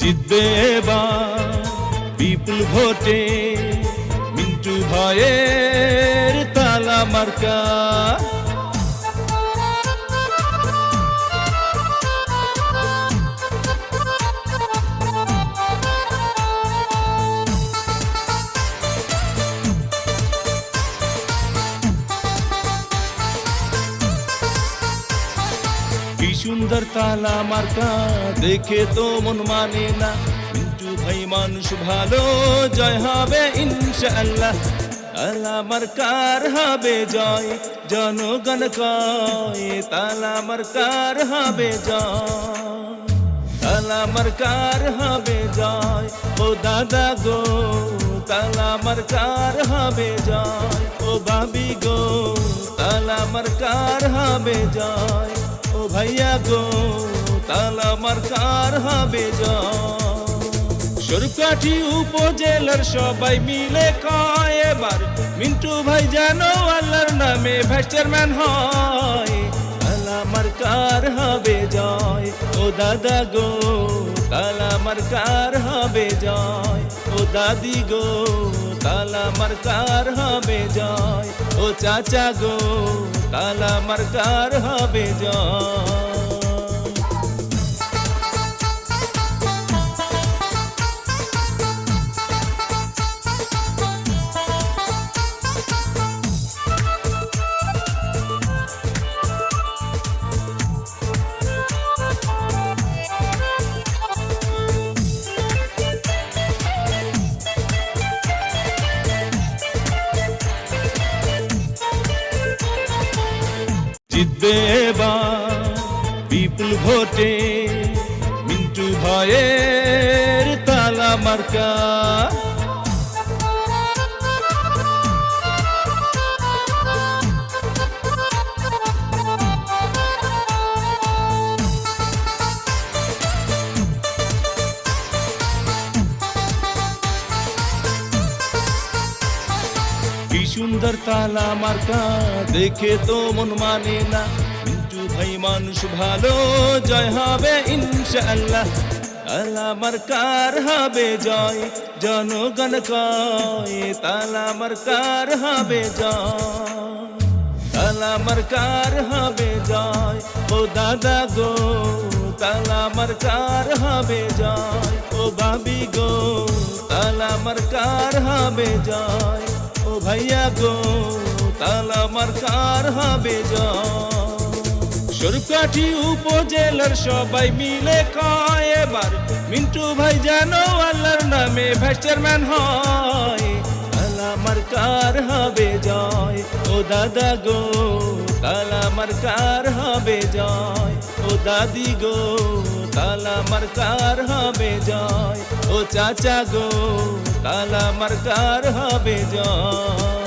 জিতবে এবার বিপুল ভোটে মিন্টু ভাইয়ের তালা মার্কা। কি সুন্দর তালা মার্কা, দেখে তো মন মানে না। মিন্টু ভাই মানুষ ভালো, জয় হবে ইনশাআল্লাহ। তালা মার্কার হবে জয়, জনগণ কয় তালা মার্কার হবে জয়। তালা মার্কার হবে জয়, ও দাদা গো তালা মার্কার হবে জয়। ও ভাবি গো তালা মার্কার হবে জয়। ও ভাইয়া গো তালা মার্কার হবে জয়। সরকাঠি উপজেলার সবাই মিলে কয় এবার মিন্টু ভাই যেন আল্লাহর নামে ভাইস চেয়ারম্যান হয়। তালা মার্কার হবে জয়, ও দাদা গো তালা মার্কার হবে জয়। ও দাদি গো তালা মার্কার হবে জয়। ও চাচা গো তালা মার্কার হবে জয়। জিতবে এবার বিপুল ভোটে মিন্টু ভাইয়ের তালা মার্কা। কি সুন্দর তালা মার্কা, দেখে তো মন মানে না। মিন্টু ভাই মানুষ ভালো, জয় হবে ইনশাআল্লাহ। তালা মার্কার হবে জয়, জনগণ কয় তালা মার্কার হবে জয়। তালা মার্কার হবে জয়, ও দাদা গো তালা মার্কার হবে জয়। ও ভাবি গো তালা মার্কার হবে জয়। ও ভাইয়া গো তালা মার্কার হবে জয়। সরকাঠি উপজেলার সবাই মিলে কয় এবার মিন্টু ভাই যেন আল্লাহর নামে ভাইস চেয়ারম্যান হয়। তালা মার্কার হবে জয়, ও দাদা গো তালা মার্কার হবে জয়। ও দাদি গো তালা মার্কার হবে জয়। ও চাচা গো তালা মার্কার হবে জয়।